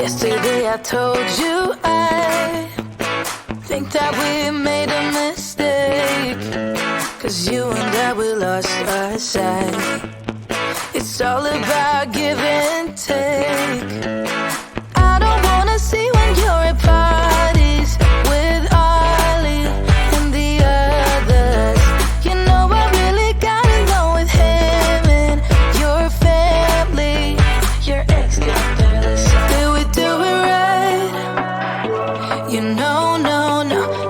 Yesterday I told you I think that we made a mistake, 'cause you and I, we lost our sight. It's all about give and take. I don't wanna see when you're at parties with Ollie and the others. You know I really got along with him and your family. Your ex got jealous. Did we do it right? You know, no.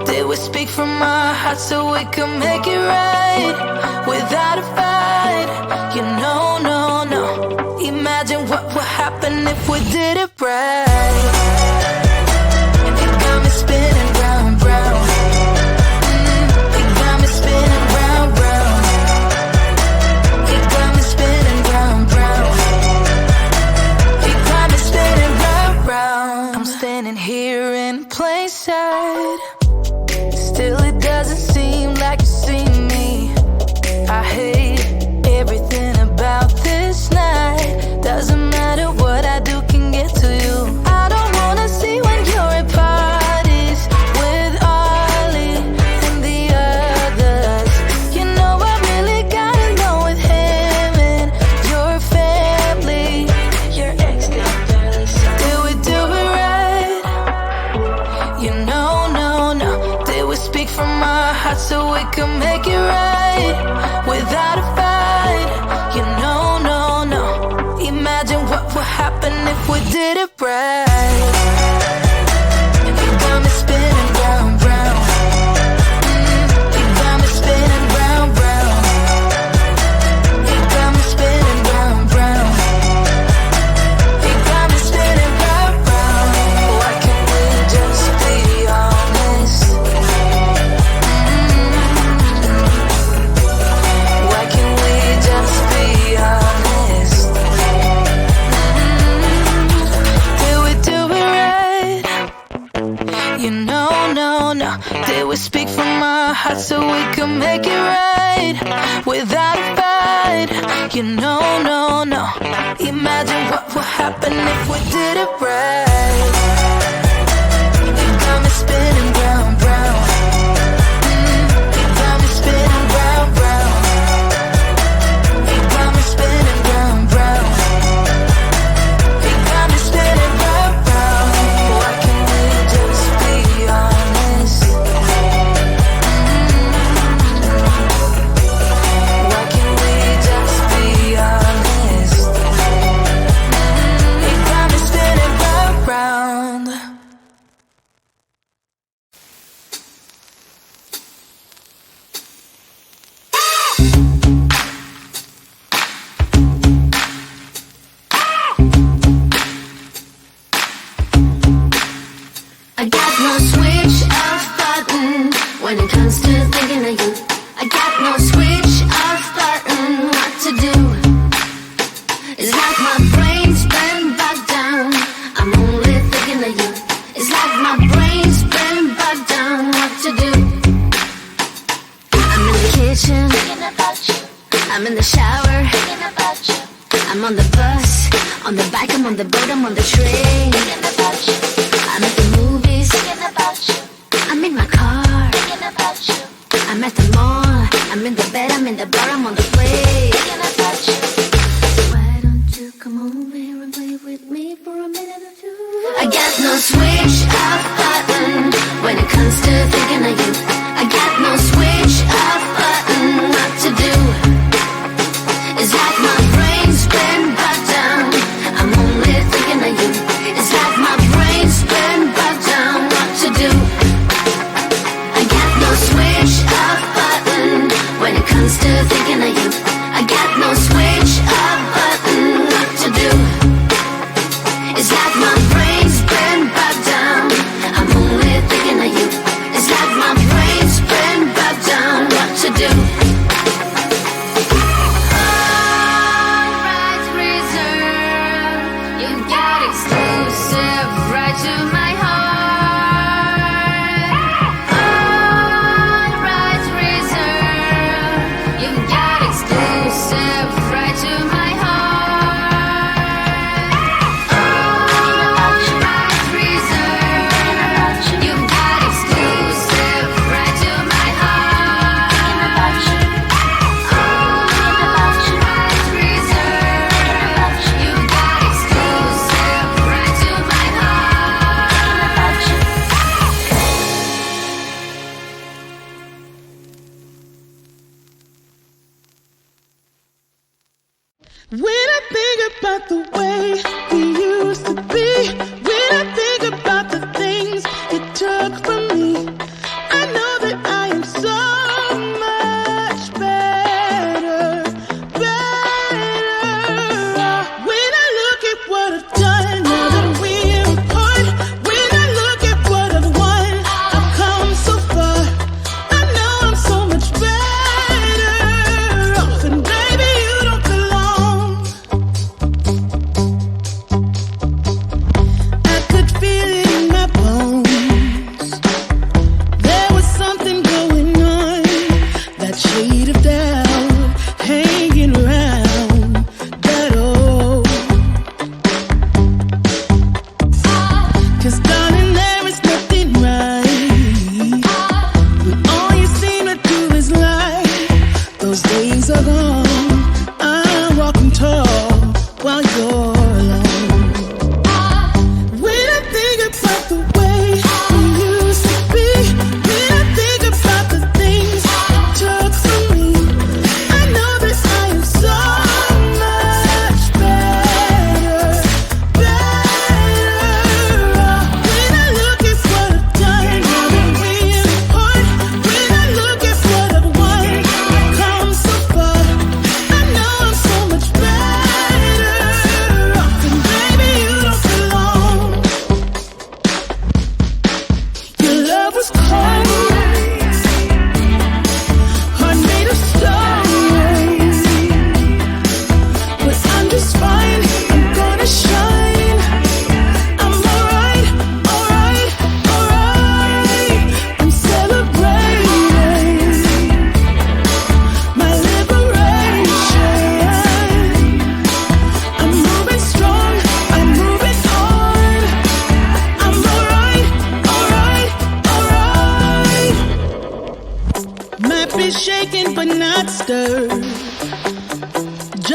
Did we speak from our hearts so we could make it right without a fight? You know, no. Imagine what would happen if we did it right. It got me spinning round, round. It got me spinning round, round. It got me spinning round, round. It got me spinning round, round. I'm standing here in plain sight. Still it doesn't seem like you see me. I hate everything about this night. Doesn't matter what I do can get to you. I don't wanna see when you're at parties with Ollie and the others. You know I really got along with him and your family. Your ex got jealous. Did we do it right? You know, no. Did we speak from our hearts so we could make it right without a fight? You know, no. Imagine what would happen if we did it right. You got me spinning round, round. You got me spinning round, round. You got me spinning round, round. You got me spinning round, round. Why can't we just be honest? Why can't we just be honest? You know, no. Did we speak from our hearts so we could make it right without a fight? You know, no. Imagine what would happen if we did it right. You got me spinning round, round. You got me spinning round, round. You got me spinning round, round. You got me spinning round, round. Why can't we just be honest? Why can't we just be honest? You got me spinning round, round. I got no switch off button when it comes to thinking of you. I got no switch off button what to do. It's like my brain's been bogged down. I'm only thinking of you. It's like my brain's been bogged down what to do. I'm in the kitchen thinking about you. I'm in the shower thinking about you. I'm on the bus, on the bike, I'm on the boat, I'm on the train thinking about you. I'm at the movies thinking about you. I'm in my car thinking about you. I'm at the mall, I'm in the bed, I'm in the bar, I'm on the plane thinking about you. Why don't you come over here and play with me for a minute or two? I got no switch off button when it comes to thinking of you. I got no switch off button what to do. It's like my brain's been bogged down. I'm only thinking of you. It's like my brain's been bogged down. What to do? I got no switch off button when it comes to thinking of you. I got no switch off button. What to do? It's like my brain's been bogged down. I'm only thinking of you. It's like my brain.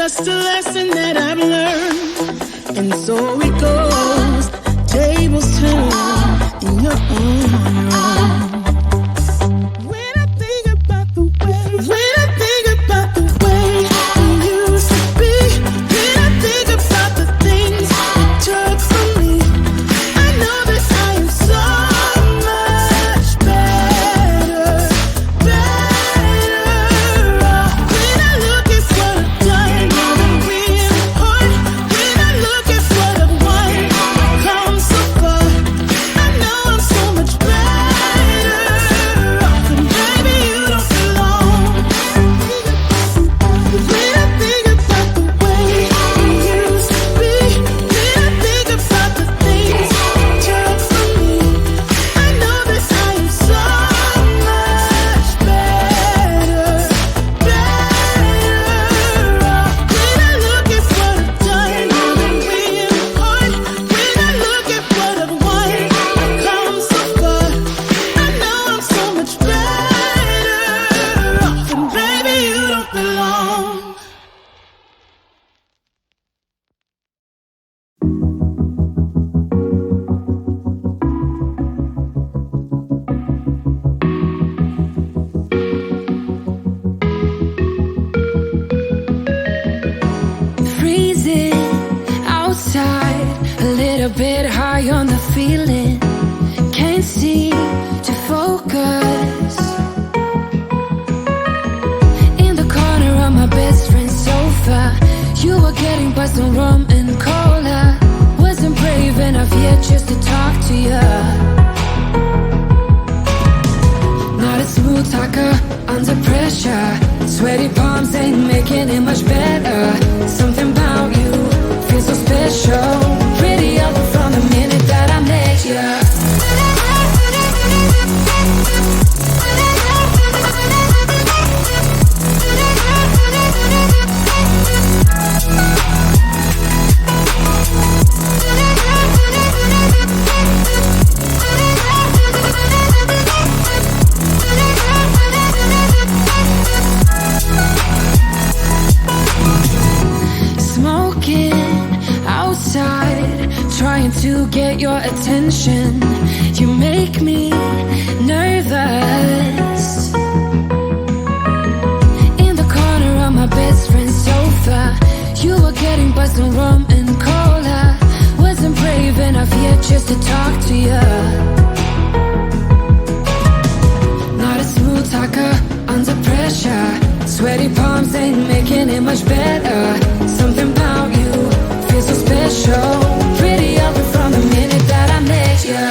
just a lesson that I've learned. And so it goes, tables turn, and you're on your own. When I think about the way we used to be, when I think about the things you took from me, I know that I am so much better off. When I look at what I've done, and really hard. When I look at what I've won, come so far, I know I'm so much better off. And baby, you don't belong. When I think about the way we used to be, when I think about the things you took from me, I know that I am so much better off. When I look at what I've done, and really hard. When I look at what I've won, come so far, I know I'm so much better off. And baby, you don't belong. Freezing outside, a little bit high on the feeling. Can't seem to focus. In the corner of my best friend's sofa, you were getting buzzed on rum and cola. Wasn't brave enough yet just to talk to you. Not a smooth talker under pressure. Sweaty palms ain't making it much better. Something about you feels so special. Pretty up from the minute that I met you. Smoking outside, trying to get your attention. You make me nervous. In the corner of my best friend's sofa, you were getting buzzed on rum and cola. Wasn't brave enough yet just to talk to you. Not a smooth talker under pressure. Sweaty palms ain't making it much better. Something about you feels so special. Pretty up from the minute that I met you.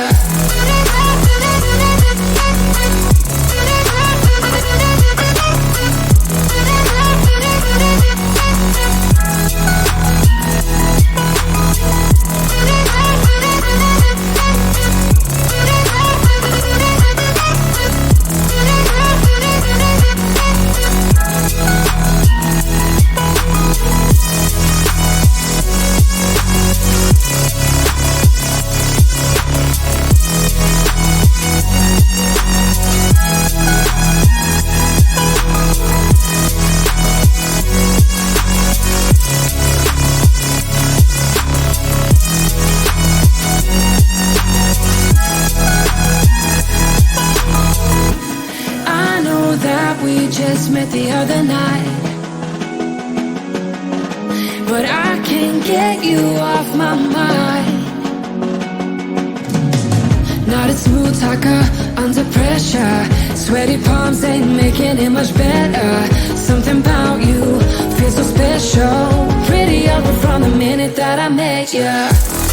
Just met the other night, but I can't get you off my mind. Not a smooth talker under pressure. Sweaty palms ain't making it much better. Something about you feels so special. Pretty up from the minute that I met you.